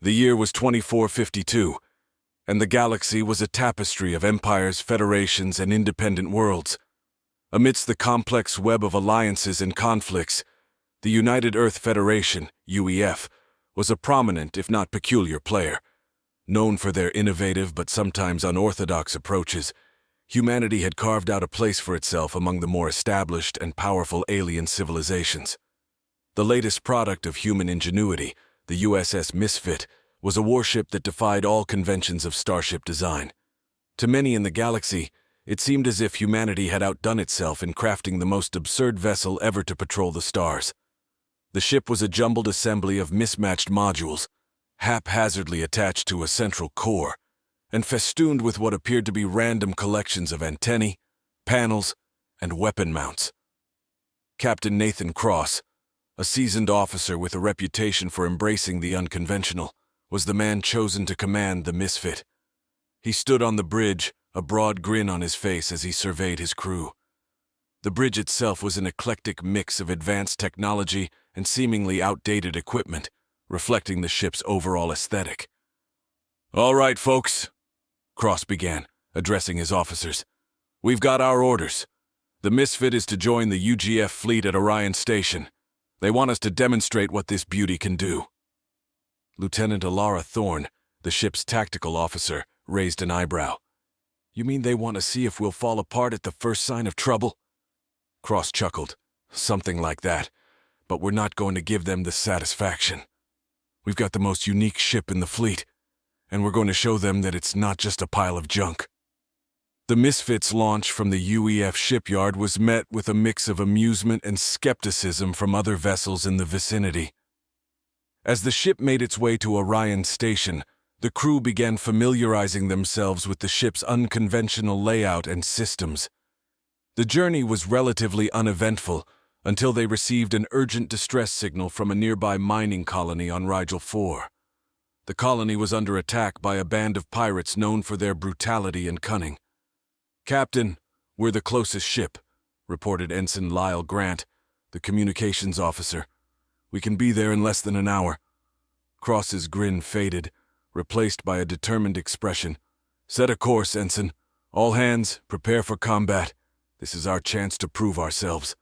The year was 2452, and the galaxy was a tapestry of empires, federations, and independent worlds. Amidst the complex web of alliances and conflicts, the United Earth Federation, UEF, was a prominent, if not peculiar, player. Known for their innovative but sometimes unorthodox approaches, humanity had carved out a place for itself among the more established and powerful alien civilizations. The latest product of human ingenuity, the USS Misfit, was a warship that defied all conventions of starship design. To many in the galaxy, it seemed as if humanity had outdone itself in crafting the most absurd vessel ever to patrol the stars. The ship was a jumbled assembly of mismatched modules, haphazardly attached to a central core, and festooned with what appeared to be random collections of antennae, panels, and weapon mounts. Captain Nathan Cross, a seasoned officer with a reputation for embracing the unconventional, was the man chosen to command the Misfit. He stood on the bridge, a broad grin on his face as he surveyed his crew. The bridge itself was an eclectic mix of advanced technology and seemingly outdated equipment, reflecting the ship's overall aesthetic. "All right, folks," Cross began, addressing his officers. "We've got our orders. The Misfit is to join the UGF fleet at Orion Station. They want us to demonstrate what this beauty can do." Lieutenant Alara Thorne, the ship's tactical officer, raised an eyebrow. "You mean they want to see if we'll fall apart at the first sign of trouble?" Cross chuckled. "Something like that, but we're not going to give them the satisfaction. We've got the most unique ship in the fleet, and we're going to show them that it's not just a pile of junk." The Misfit's launch from the UEF shipyard was met with a mix of amusement and skepticism from other vessels in the vicinity. As the ship made its way to Orion Station, the crew began familiarizing themselves with the ship's unconventional layout and systems. The journey was relatively uneventful until they received an urgent distress signal from a nearby mining colony on Riel 4. The colony was under attack by a band of pirates known for their brutality and cunning. "Captain, we're the closest ship," reported Ensign Lyle Grant, the communications officer. "We can be there in less than an hour." Cross's grin faded, replaced by a determined expression. "Set a course, Ensign. All hands, prepare for combat. This is our chance to prove ourselves."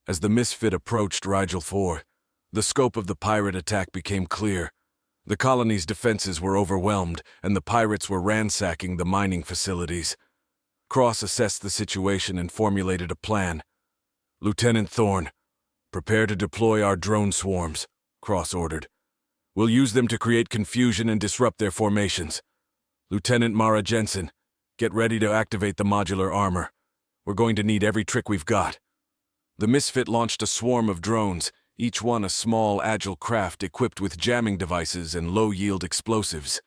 As the Misfit approached Riel 4, the scope of the pirate attack became clear. The colony's defenses were overwhelmed, and the pirates were ransacking the mining facilities. Cross assessed the situation and formulated a plan. "Lieutenant Thorne, prepare to deploy our drone swarms," Cross ordered. "We'll use them to create confusion and disrupt their formations. Lieutenant Mara Jensen, get ready to activate the modular armor. We're going to need every trick we've got." The Misfit launched a swarm of drones, each one a small, agile craft equipped with jamming devices and low-yield explosives.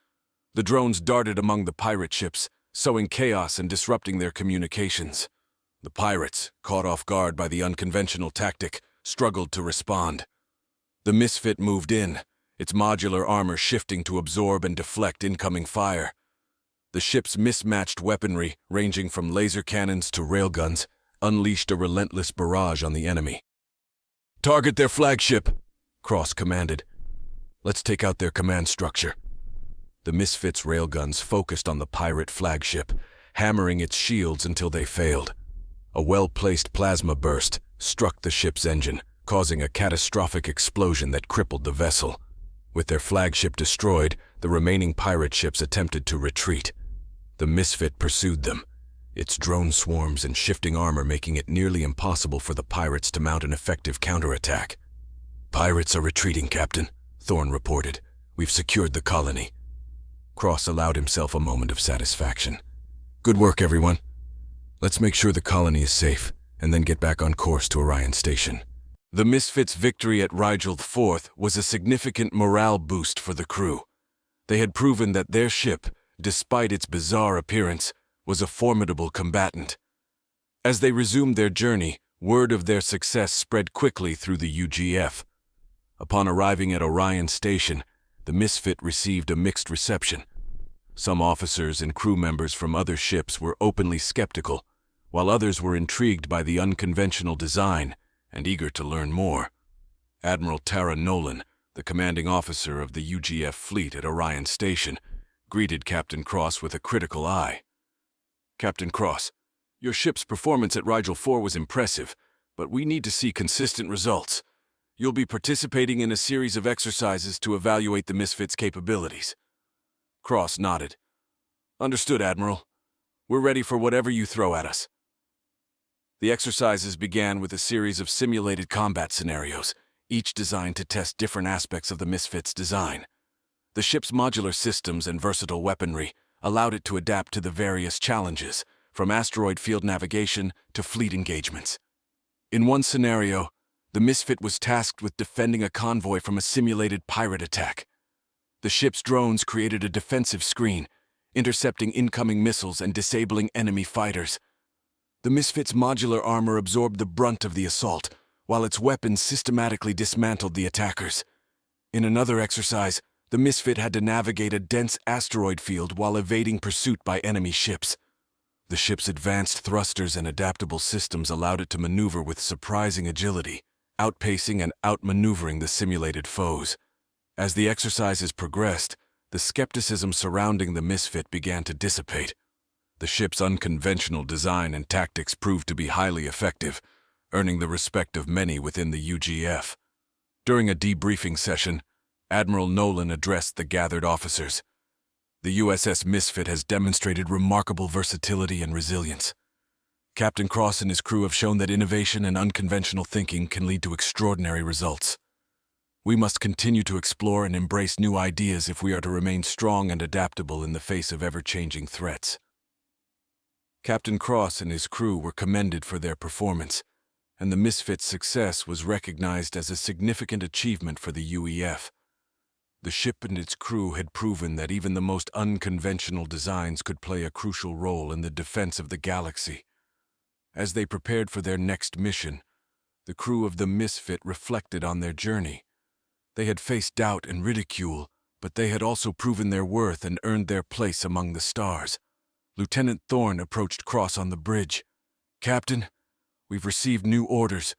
The drones darted among the pirate ships, sowing chaos and disrupting their communications. The pirates, caught off guard by the unconventional tactic, struggled to respond. The Misfit moved in, its modular armor shifting to absorb and deflect incoming fire. The ship's mismatched weaponry, ranging from laser cannons to railguns, unleashed a relentless barrage on the enemy. "Target their flagship," Cross commanded. "Let's take out their command structure." The Misfit's railguns focused on the pirate flagship, hammering its shields until they failed. A well-placed plasma burst struck the ship's engine, causing a catastrophic explosion that crippled the vessel. With their flagship destroyed, the remaining pirate ships attempted to retreat. The Misfit pursued them, its drone swarms and shifting armor making it nearly impossible for the pirates to mount an effective counterattack. "Pirates are retreating, Captain," Thorne reported. "We've secured the colony." Cross allowed himself a moment of satisfaction. "Good work, everyone. Let's make sure the colony is safe, and then get back on course to Orion Station." The Misfits' victory at Riel 4 was a significant morale boost for the crew. They had proven that their ship, despite its bizarre appearance, was a formidable combatant. As they resumed their journey, word of their success spread quickly through the UGF. Upon arriving at Orion Station, the Misfit received a mixed reception. Some officers and crew members from other ships were openly skeptical, while others were intrigued by the unconventional design and eager to learn more. Admiral Tara Nolan, the commanding officer of the UGF fleet at Orion Station, greeted Captain Cross with a critical eye. "Captain Cross, your ship's performance at Rigel 4 was impressive, but we need to see consistent results. You'll be participating in a series of exercises to evaluate the Misfit's capabilities." Cross nodded. "Understood, Admiral. We're ready for whatever you throw at us." The exercises began with a series of simulated combat scenarios, each designed to test different aspects of the Misfit's design. The ship's modular systems and versatile weaponry allowed it to adapt to the various challenges, from asteroid field navigation to fleet engagements. In one scenario, the Misfit was tasked with defending a convoy from a simulated pirate attack. The ship's drones created a defensive screen, intercepting incoming missiles and disabling enemy fighters. The Misfit's modular armor absorbed the brunt of the assault, while its weapons systematically dismantled the attackers. In another exercise, the Misfit had to navigate a dense asteroid field while evading pursuit by enemy ships. The ship's advanced thrusters and adaptable systems allowed it to maneuver with surprising agility, outpacing and outmaneuvering the simulated foes. As the exercises progressed, the skepticism surrounding the Misfit began to dissipate. The ship's unconventional design and tactics proved to be highly effective, earning the respect of many within the UGF. During a debriefing session, Admiral Nolan addressed the gathered officers. "The USS Misfit has demonstrated remarkable versatility and resilience. Captain Cross and his crew have shown that innovation and unconventional thinking can lead to extraordinary results. We must continue to explore and embrace new ideas if we are to remain strong and adaptable in the face of ever-changing threats." Captain Cross and his crew were commended for their performance, and the Misfit's success was recognized as a significant achievement for the UEF. The ship and its crew had proven that even the most unconventional designs could play a crucial role in the defense of the galaxy. As they prepared for their next mission, the crew of the Misfit reflected on their journey. They had faced doubt and ridicule, but they had also proven their worth and earned their place among the stars. Lieutenant Thorne approached Cross on the bridge. "Captain, we've received new orders.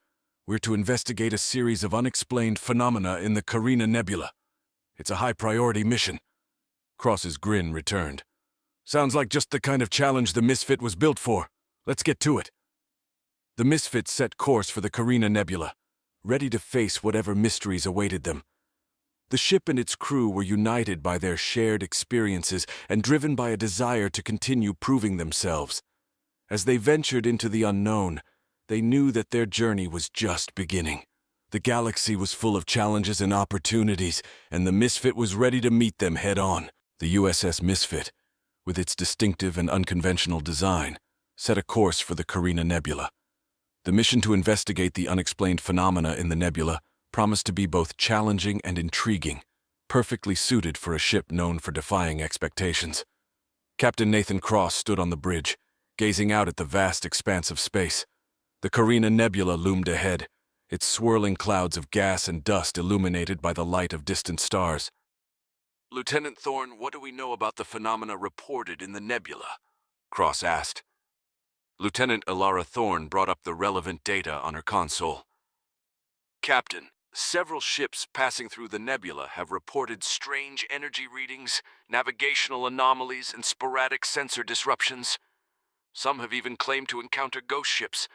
We're to investigate a series of unexplained phenomena in the Karina nebula. It's a high-priority mission." Cross's grin returned. "Sounds like just the kind of challenge the Misfit was built for. Let's get to it." The Misfit set course for the Karina nebula, ready to face whatever mysteries awaited them. The ship and its crew were united by their shared experiences and driven by a desire to continue proving themselves. As they ventured into the unknown, they knew that their journey was just beginning. The galaxy was full of challenges and opportunities, and the Misfit was ready to meet them head-on. The USS Misfit, with its distinctive and unconventional design, set a course for the Karina nebula. The mission to investigate the unexplained phenomena in the nebula promised to be both challenging and intriguing, perfectly suited for a ship known for defying expectations. Captain Nathan Cross stood on the bridge, gazing out at the vast expanse of space. The Karina nebula loomed ahead, its swirling clouds of gas and dust illuminated by the light of distant stars. "Lieutenant Thorne, what do we know about the phenomena reported in the nebula?" Cross asked. Lieutenant Alara Thorne brought up the relevant data on her console. "Captain, several ships passing through the nebula have reported strange energy readings, navigational anomalies, and sporadic sensor disruptions. Some have even claimed to encounter ghost ships,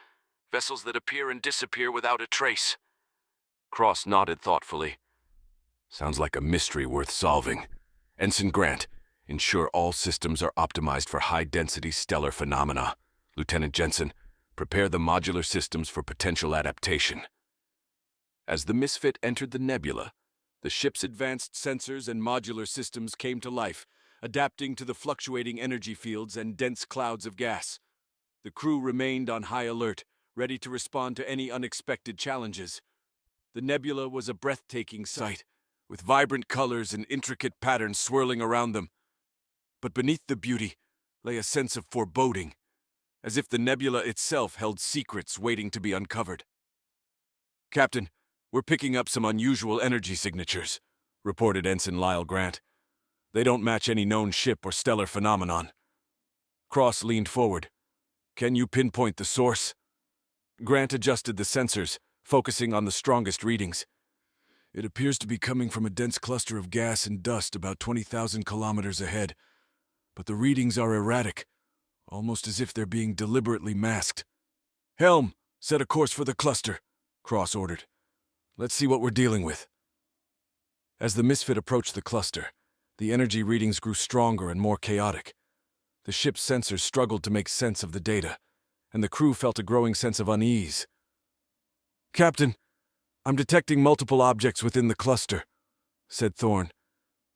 vessels that appear and disappear without a trace." Cross nodded thoughtfully. "Sounds like a mystery worth solving. Ensign Grant, ensure all systems are optimized for high-density stellar phenomena. Lieutenant Jensen, prepare the modular systems for potential adaptation." As the Misfit entered the nebula, the ship's advanced sensors and modular systems came to life, adapting to the fluctuating energy fields and dense clouds of gas. The crew remained on high alert, ready to respond to any unexpected challenges. The nebula was a breathtaking sight, with vibrant colors and intricate patterns swirling around them. But beneath the beauty lay a sense of foreboding, as if the nebula itself held secrets waiting to be uncovered. "Captain, we're picking up some unusual energy signatures," reported Ensign Lyle Grant. "They don't match any known ship or stellar phenomenon." Cross leaned forward. "Can you pinpoint the source?" Grant adjusted the sensors, focusing on the strongest readings. It appears to be coming from a dense cluster of gas and dust about 20,000 kilometers ahead. But the readings are erratic, almost as if they're being deliberately masked. "Helm, set a course for the cluster," Cross ordered. "Let's see what we're dealing with." As the Misfit approached the cluster, the energy readings grew stronger and more chaotic. The ship's sensors struggled to make sense of the data, and the crew felt a growing sense of unease. "Captain, I'm detecting multiple objects within the cluster," said Thorne.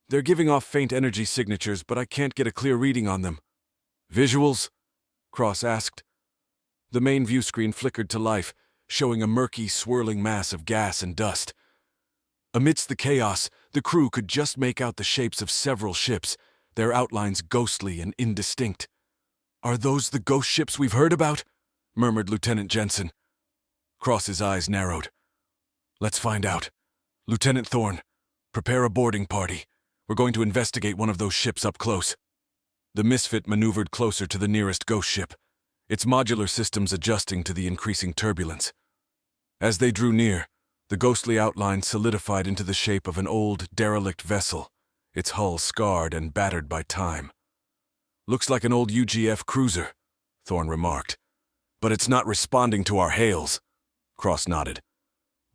"They're giving off faint energy signatures, but I can't get a clear reading on them." "Visuals?" Cross asked. The main view screen flickered to life, showing a murky, swirling mass of gas and dust. Amidst the chaos, the crew could just make out the shapes of several ships, their outlines ghostly and indistinct. "Are those the ghost ships we've heard about?" murmured Lieutenant Jensen. Cross's eyes narrowed. "Let's find out. Lieutenant Thorne, prepare a boarding party. We're going to investigate one of those ships up close." The Misfit maneuvered closer to the nearest ghost ship, its modular systems adjusting to the increasing turbulence. As they drew near, the ghostly outline solidified into the shape of an old, derelict vessel, its hull scarred and battered by time. "Looks like an old UGF cruiser," Thorne remarked. "But it's not responding to our hails." Cross nodded.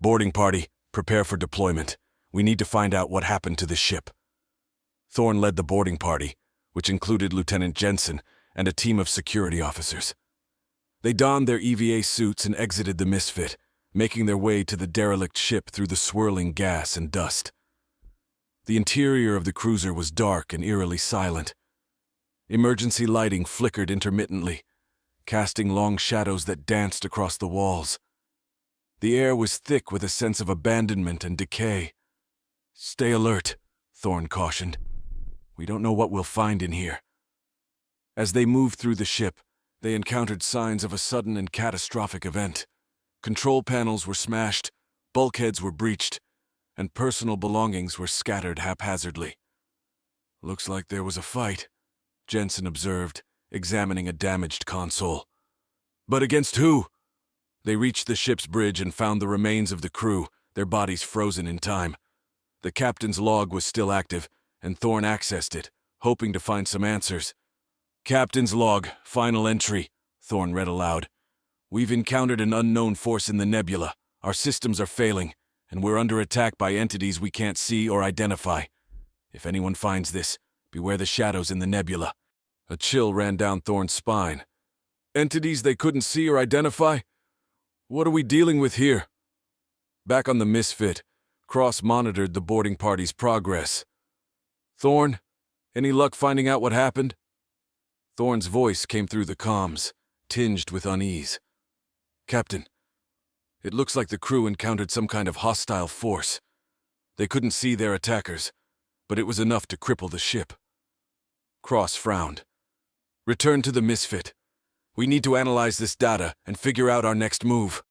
"Boarding party, prepare for deployment. We need to find out what happened to the ship." Thorne led the boarding party, which included Lieutenant Jensen and a team of security officers. They donned their EVA suits and exited the Misfit, making their way to the derelict ship through the swirling gas and dust. The interior of the cruiser was dark and eerily silent. Emergency lighting flickered intermittently, casting long shadows that danced across the walls. The air was thick with a sense of abandonment and decay. "Stay alert," Thorne cautioned. "We don't know what we'll find in here." As they moved through the ship, they encountered signs of a sudden and catastrophic event. Control panels were smashed, bulkheads were breached, and personal belongings were scattered haphazardly. "Looks like there was a fight," Jensen observed, examining a damaged console. "But against who?" They reached the ship's bridge and found the remains of the crew, their bodies frozen in time. The captain's log was still active, and Thorne accessed it, hoping to find some answers. "Captain's log, final entry," Thorne read aloud. "We've encountered an unknown force in the nebula. Our systems are failing, and we're under attack by entities we can't see or identify. If anyone finds this, beware the shadows in the nebula." A chill ran down Thorne's spine. "Entities they couldn't see or identify? What are we dealing with here?" Back on the Misfit, Cross monitored the boarding party's progress. "Thorne, any luck finding out what happened?" Thorne's voice came through the comms, tinged with unease. "Captain, it looks like the crew encountered some kind of hostile force. They couldn't see their attackers, but it was enough to cripple the ship." Cross frowned. "Return to the Misfit. We need to analyze this data and figure out our next move."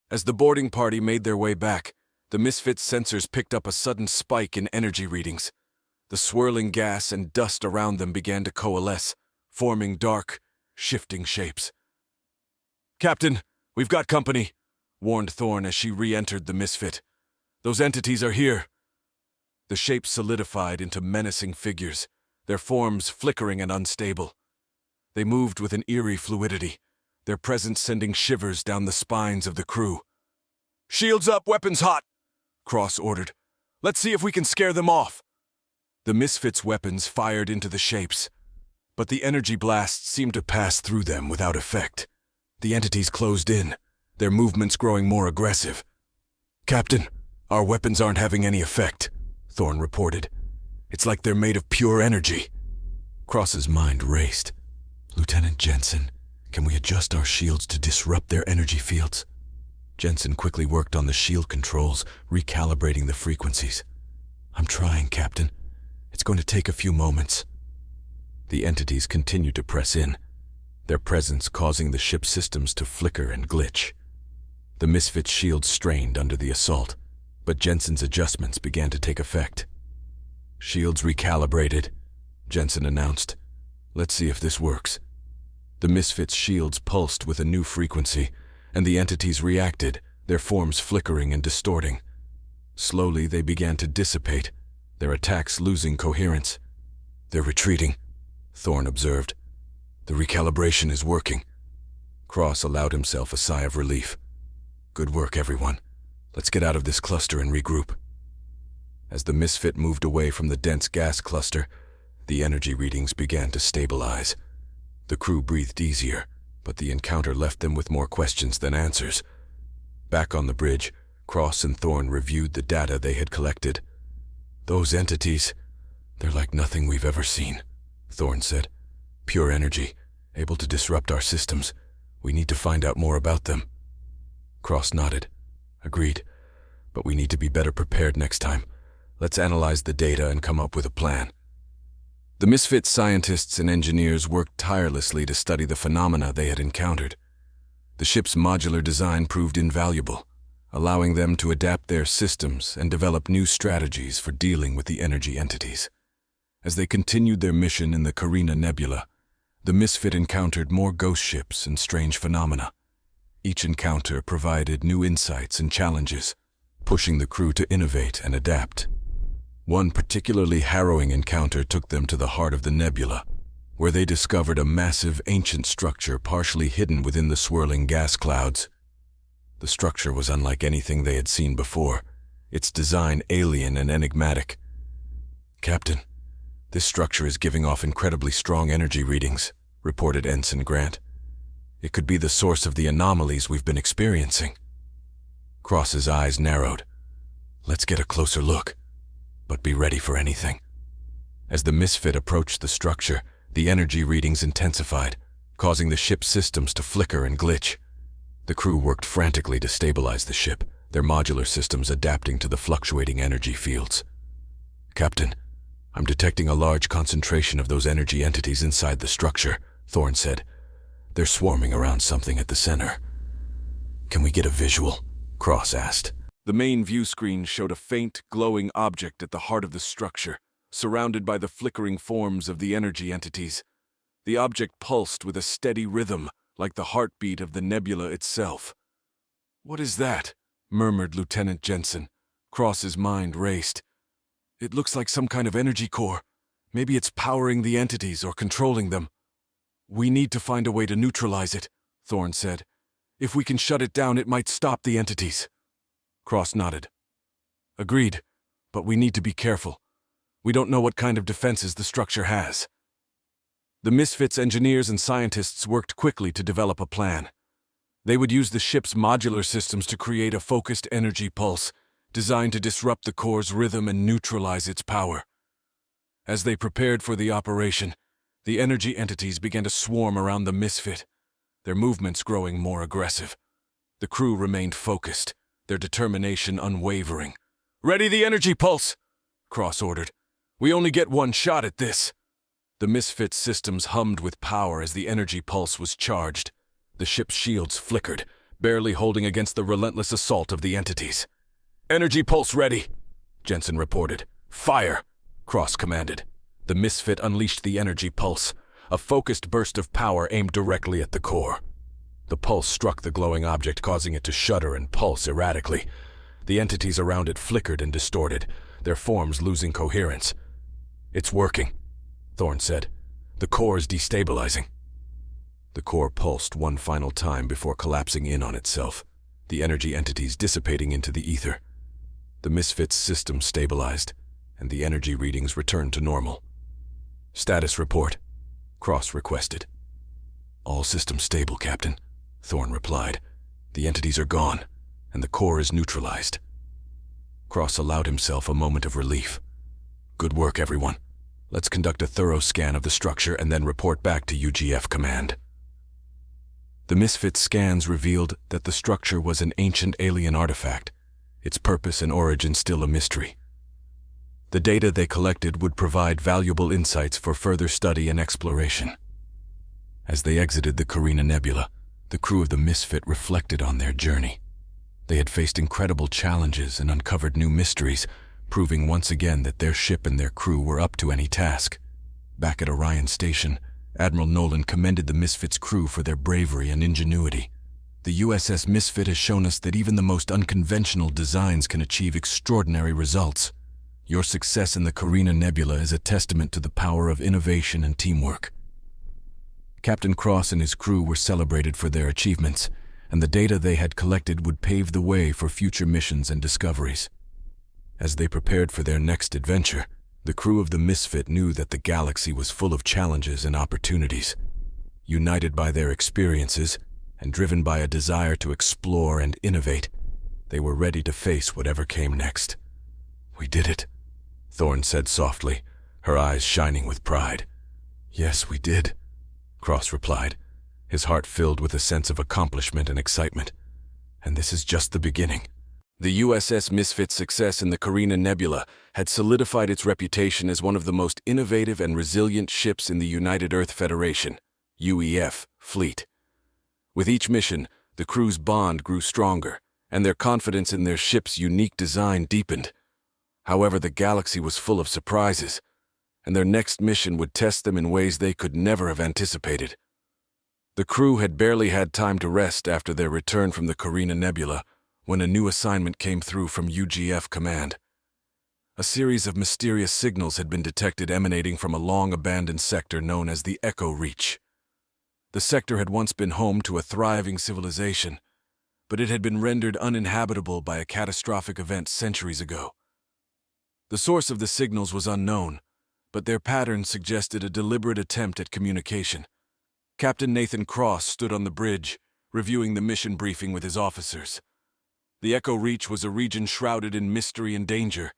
As the boarding party made their way back, the Misfit's sensors picked up a sudden spike in energy readings. The swirling gas and dust around them began to coalesce, forming dark, shifting shapes. "Captain, we've got company," warned Thorne as she re-entered the Misfit. "Those entities are here." The shapes solidified into menacing figures, their forms flickering and unstable. They moved with an eerie fluidity, their presence sending shivers down the spines of the crew. "Shields up, weapons hot," Cross ordered. "Let's see if we can scare them off." The Misfits' weapons fired into the shapes, but the energy blasts seemed to pass through them without effect. The entities closed in, their movements growing more aggressive. "Captain, our weapons aren't having any effect," Thorne reported. "It's like they're made of pure energy." Cross's mind raced. "Lieutenant Jensen, can we adjust our shields to disrupt their energy fields?" Jensen quickly worked on the shield controls, recalibrating the frequencies. "I'm trying, Captain. It's going to take a few moments." The entities continued to press in, their presence causing the ship's systems to flicker and glitch. The Misfit's shields strained under the assault, but Jensen's adjustments began to take effect. "Shields recalibrated," Jensen announced. "Let's see if this works." The Misfit's shields pulsed with a new frequency, and the entities reacted, their forms flickering and distorting. Slowly, they began to dissipate, their attacks losing coherence. "They're retreating," Thorne observed. "The recalibration is working." Cross allowed himself a sigh of relief. "Good work, everyone. Let's get out of this cluster and regroup." As the Misfit moved away from the dense gas cluster, the energy readings began to stabilize. The crew breathed easier, but the encounter left them with more questions than answers. Back on the bridge, Cross and Thorne reviewed the data they had collected. "Those entities, they're like nothing we've ever seen," Thorne said. "Pure energy, able to disrupt our systems. We need to find out more about them." Cross nodded. "Agreed, but we need to be better prepared next time. Let's analyze the data and come up with a plan." The Misfit scientists and engineers worked tirelessly to study the phenomena they had encountered. The ship's modular design proved invaluable, allowing them to adapt their systems and develop new strategies for dealing with the energy entities. As they continued their mission in the Karina nebula, the Misfit encountered more ghost ships and strange phenomena. Each encounter provided new insights and challenges, pushing the crew to innovate and adapt. One particularly harrowing encounter took them to the heart of the nebula, where they discovered a massive ancient structure partially hidden within the swirling gas clouds. The structure was unlike anything they had seen before, its design alien and enigmatic. "Captain, this structure is giving off incredibly strong energy readings," reported Ensign Grant. "It could be the source of the anomalies we've been experiencing." Cross's eyes narrowed. "Let's get a closer look, but be ready for anything." As the Misfit approached the structure, the energy readings intensified, causing the ship's systems to flicker and glitch. The crew worked frantically to stabilize the ship, their modular systems adapting to the fluctuating energy fields. "Captain, I'm detecting a large concentration of those energy entities inside the structure," Thorne said. "They're swarming around something at the center." "Can we get a visual?" Cross asked. The main view screen showed a faint, glowing object at the heart of the structure, surrounded by the flickering forms of the energy entities. The object pulsed with a steady rhythm, like the heartbeat of the nebula itself. "What is that?" murmured Lieutenant Jensen. Cross's mind raced. "It looks like some kind of energy core. Maybe it's powering the entities or controlling them." "We need to find a way to neutralize it," Thorne said. "If we can shut it down, it might stop the entities." Cross nodded. "Agreed, but we need to be careful. We don't know what kind of defenses the structure has." The Misfits engineers and scientists worked quickly to develop a plan. They would use the ship's modular systems to create a focused energy pulse, designed to disrupt the core's rhythm and neutralize its power. As they prepared for the operation, the energy entities began to swarm around the Misfit, their movements growing more aggressive. The crew remained focused, their determination unwavering. "Ready the energy pulse!" Cross ordered. "We only get one shot at this." The Misfit's systems hummed with power as the energy pulse was charged. The ship's shields flickered, barely holding against the relentless assault of the entities. "Energy pulse ready," Jensen reported. "Fire," Cross commanded. The Misfit unleashed the energy pulse, a focused burst of power aimed directly at the core. The pulse struck the glowing object, causing it to shudder and pulse erratically. The entities around it flickered and distorted, their forms losing coherence. "It's working," Thorne said. "The core is destabilizing." The core pulsed one final time before collapsing in on itself, the energy entities dissipating into the ether. The Misfit's system stabilized, and the energy readings returned to normal. "Status report," Cross requested. "All systems stable, Captain," Thorne replied. "The entities are gone, and the core is neutralized." Cross allowed himself a moment of relief. "Good work, everyone. Let's conduct a thorough scan of the structure and then report back to UGF Command." The Misfit scans revealed that the structure was an ancient alien artifact, its purpose and origin still a mystery. The data they collected would provide valuable insights for further study and exploration. As they exited the Karina nebula, the crew of the Misfit reflected on their journey. They had faced incredible challenges and uncovered new mysteries, proving once again that their ship and their crew were up to any task. Back at Orion Station, Admiral Nolan commended the Misfit's crew for their bravery and ingenuity. The USS Misfit has shown us that even the most unconventional designs can achieve extraordinary results. Your success in the Karina Nebula is a testament to the power of innovation and teamwork. Captain Cross and his crew were celebrated for their achievements, and the data they had collected would pave the way for future missions and discoveries. As they prepared for their next adventure, the crew of the Misfit knew that the galaxy was full of challenges and opportunities. United by their experiences, and driven by a desire to explore and innovate, they were ready to face whatever came next. "We did it," Thorne said softly, her eyes shining with pride. "Yes, we did," Cross replied, his heart filled with a sense of accomplishment and excitement. "And this is just the beginning." The USS Misfit's success in the Karina Nebula had solidified its reputation as one of the most innovative and resilient ships in the United Earth Federation, UEF, fleet. With each mission, the crew's bond grew stronger, and their confidence in their ship's unique design deepened. However, the galaxy was full of surprises, and their next mission would test them in ways they could never have anticipated. The crew had barely had time to rest after their return from the Karina Nebula when a new assignment came through from UGF Command. A series of mysterious signals had been detected emanating from a long-abandoned sector known as the Echo Reach. The sector had once been home to a thriving civilization, but it had been rendered uninhabitable by a catastrophic event centuries ago. The source of the signals was unknown, but their pattern suggested a deliberate attempt at communication. Captain Nathan Cross stood on the bridge, reviewing the mission briefing with his officers. The Echo Reach was a region shrouded in mystery and danger,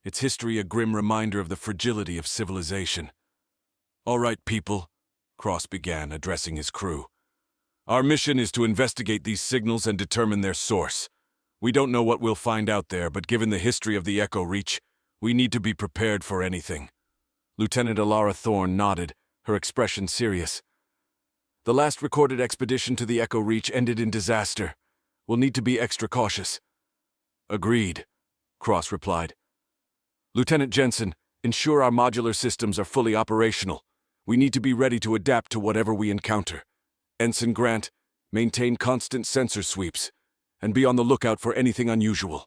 its history a grim reminder of the fragility of civilization. "All right, people," Cross began, addressing his crew. "Our mission is to investigate these signals and determine their source. We don't know what we'll find out there, but given the history of the Echo Reach, we need to be prepared for anything." Lieutenant Alara Thorne nodded, her expression serious. "The last recorded expedition to the Echo Reach ended in disaster. We'll need to be extra cautious." "Agreed," Cross replied. "Lieutenant Jensen, ensure our modular systems are fully operational. We need to be ready to adapt to whatever we encounter. Ensign Grant, maintain constant sensor sweeps, and be on the lookout for anything unusual."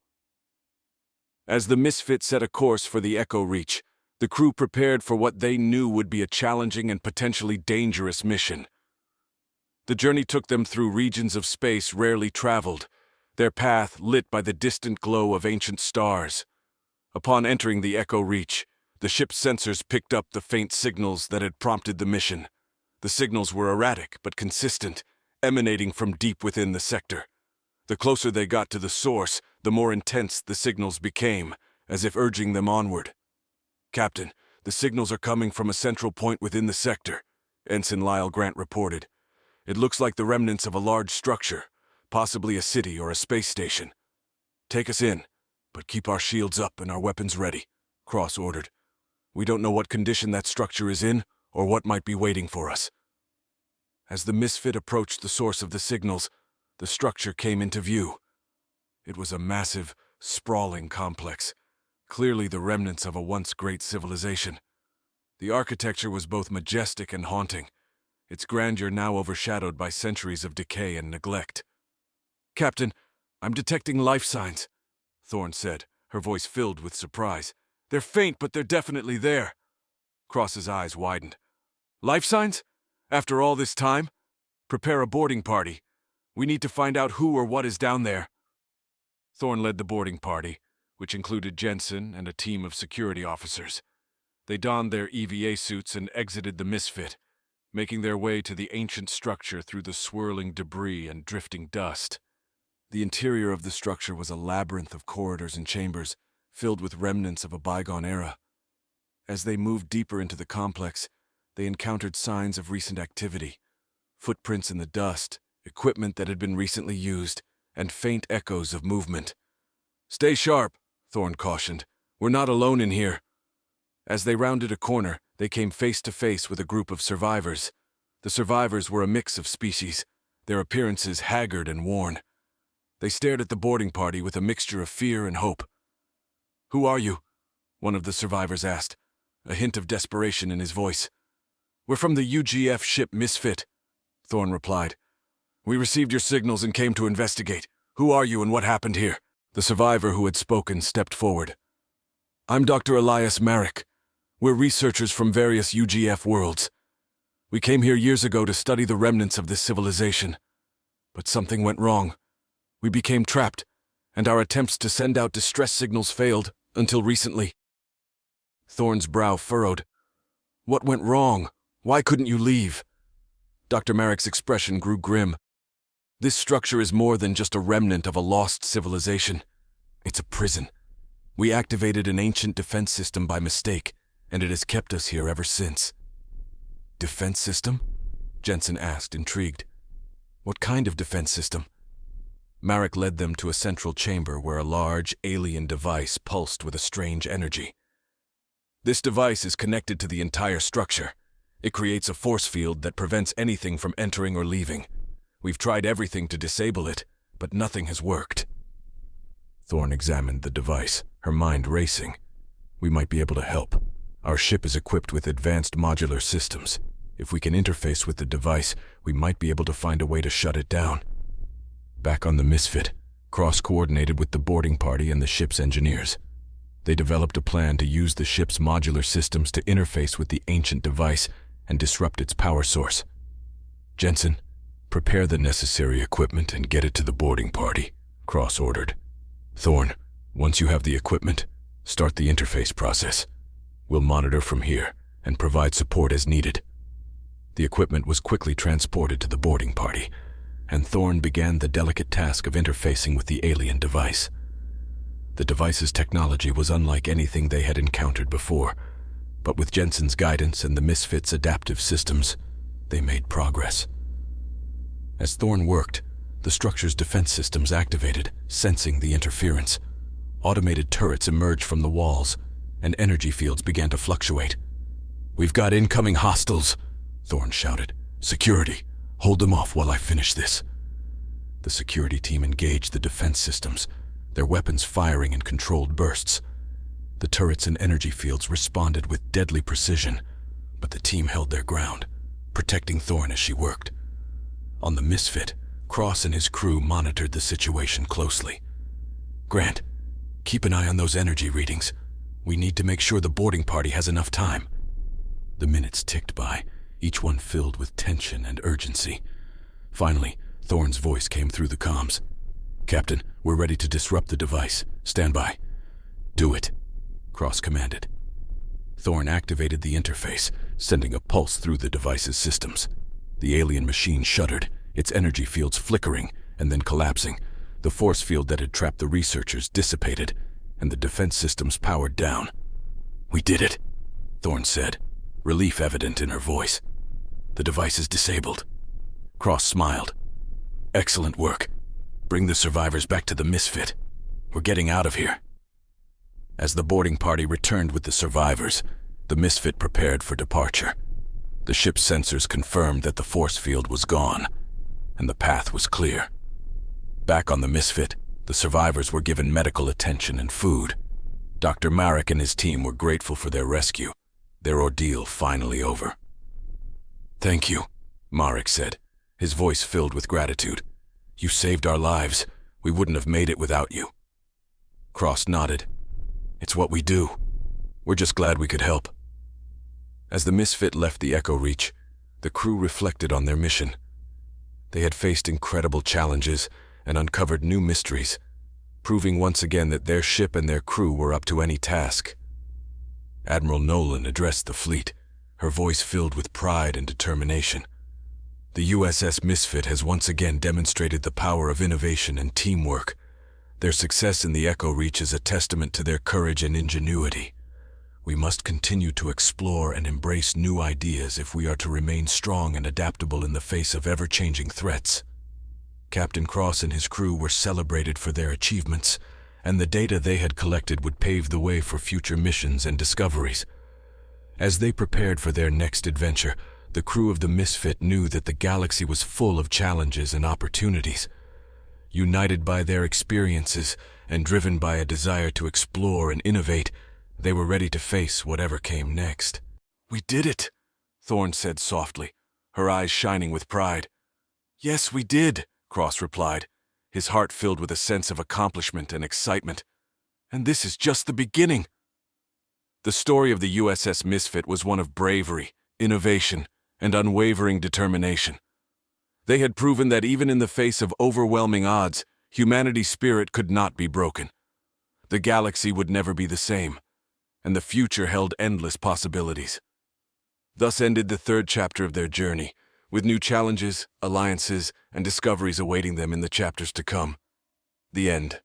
As the Misfit set a course for the Echo Reach, the crew prepared for what they knew would be a challenging and potentially dangerous mission. The journey took them through regions of space rarely traveled, their path lit by the distant glow of ancient stars. Upon entering the Echo Reach, the ship's sensors picked up the faint signals that had prompted the mission. The signals were erratic but consistent, emanating from deep within the sector. The closer they got to the source, the more intense the signals became, as if urging them onward. "Captain, the signals are coming from a central point within the sector," Ensign Lyle Grant reported. "It looks like the remnants of a large structure, possibly a city or a space station." "Take us in, but keep our shields up and our weapons ready," Cross ordered. "We don't know what condition that structure is in or what might be waiting for us." As the Misfit approached the source of the signals, the structure came into view. It was a massive, sprawling complex, clearly the remnants of a once great civilization. The architecture was both majestic and haunting, its grandeur now overshadowed by centuries of decay and neglect. "Captain, I'm detecting life signs," Thorne said, her voice filled with surprise. "They're faint, but they're definitely there." Cross's eyes widened. "Life signs? After all this time? Prepare a boarding party. We need to find out who or what is down there." Thorne led the boarding party, which included Jensen and a team of security officers. They donned their EVA suits and exited the Misfit, making their way to the ancient structure through the swirling debris and drifting dust. The interior of the structure was a labyrinth of corridors and chambers, filled with remnants of a bygone era. As they moved deeper into the complex, they encountered signs of recent activity. Footprints in the dust, equipment that had been recently used, and faint echoes of movement. "Stay sharp," Thorne cautioned. "We're not alone in here." As they rounded a corner, they came face to face with a group of survivors. The survivors were a mix of species, their appearances haggard and worn. They stared at the boarding party with a mixture of fear and hope. "Who are you?" one of the survivors asked, a hint of desperation in his voice. "We're from the UGF ship Misfit," Thorne replied. We received your signals and came to investigate. Who are you and what happened here? The survivor who had spoken stepped forward. I'm Dr. Elias Marek. We're researchers from various UGF worlds. We came here years ago to study the remnants of this civilization. But something went wrong. We became trapped, and our attempts to send out distress signals failed, until recently. Thorne's brow furrowed. What went wrong? Why couldn't you leave? Dr. Marek's expression grew grim. This structure is more than just a remnant of a lost civilization. It's a prison. We activated an ancient defense system by mistake, and it has kept us here ever since. Defense system? Jensen asked, intrigued. What kind of defense system? Marek led them to a central chamber where a large, alien device pulsed with a strange energy. This device is connected to the entire structure. It creates a force field that prevents anything from entering or leaving. We've tried everything to disable it, but nothing has worked. Thorne examined the device, her mind racing. We might be able to help. Our ship is equipped with advanced modular systems. If we can interface with the device, we might be able to find a way to shut it down. Back on the Misfit, Cross coordinated with the boarding party and the ship's engineers. They developed a plan to use the ship's modular systems to interface with the ancient device and disrupt its power source. Jensen, prepare the necessary equipment and get it to the boarding party, Cross ordered. Thorne, once you have the equipment, start the interface process. We'll monitor from here and provide support as needed. The equipment was quickly transported to the boarding party, and Thorne began the delicate task of interfacing with the alien device. The device's technology was unlike anything they had encountered before, but with Jensen's guidance and the Misfit's adaptive systems, they made progress. As Thorne worked, the structure's defense systems activated, sensing the interference. Automated turrets emerged from the walls, and energy fields began to fluctuate. "We've got incoming hostiles," Thorne shouted. "Security, hold them off while I finish this." The security team engaged the defense systems, their weapons firing in controlled bursts. The turrets and energy fields responded with deadly precision, but the team held their ground, protecting Thorne as she worked. On the Misfit, Cross and his crew monitored the situation closely. "Grant, keep an eye on those energy readings. We need to make sure the boarding party has enough time." The minutes ticked by, each one filled with tension and urgency. Finally, Thorne's voice came through the comms. "Captain, we're ready to disrupt the device. Stand by." "Do it," Cross commanded. Thorne activated the interface, sending a pulse through the device's systems. The alien machine shuddered, its energy fields flickering and then collapsing. The force field that had trapped the researchers dissipated, and the defense systems powered down. "We did it," Thorne said, relief evident in her voice. "The device is disabled." Cross smiled. "Excellent work. Bring the survivors back to the Misfit. We're getting out of here." As the boarding party returned with the survivors, the Misfit prepared for departure. The ship's sensors confirmed that the force field was gone, and the path was clear. Back on the Misfit, the survivors were given medical attention and food. Dr. Marek and his team were grateful for their rescue, their ordeal finally over. "Thank you," Marek said, his voice filled with gratitude. "You saved our lives. We wouldn't have made it without you." Cross nodded. "It's what we do. We're just glad we could help." As the Misfit left the Echo Reach, the crew reflected on their mission. They had faced incredible challenges and uncovered new mysteries, proving once again that their ship and their crew were up to any task. Admiral Nolan addressed the fleet, her voice filled with pride and determination. The USS Misfit has once again demonstrated the power of innovation and teamwork. Their success in the Echo Reach is a testament to their courage and ingenuity. We must continue to explore and embrace new ideas if we are to remain strong and adaptable in the face of ever-changing threats. Captain Cross and his crew were celebrated for their achievements, and the data they had collected would pave the way for future missions and discoveries. As they prepared for their next adventure, the crew of the Misfit knew that the galaxy was full of challenges and opportunities. United by their experiences and driven by a desire to explore and innovate, they were ready to face whatever came next. "We did it," Thorne said softly, her eyes shining with pride. Yes, we did, Cross replied, his heart filled with a sense of accomplishment and excitement. And this is just the beginning. The story of the USS Misfit was one of bravery, innovation, and unwavering determination. They had proven that even in the face of overwhelming odds, humanity's spirit could not be broken. The galaxy would never be the same, and the future held endless possibilities. Thus ended the third chapter of their journey, with new challenges, alliances, and discoveries awaiting them in the chapters to come. The end.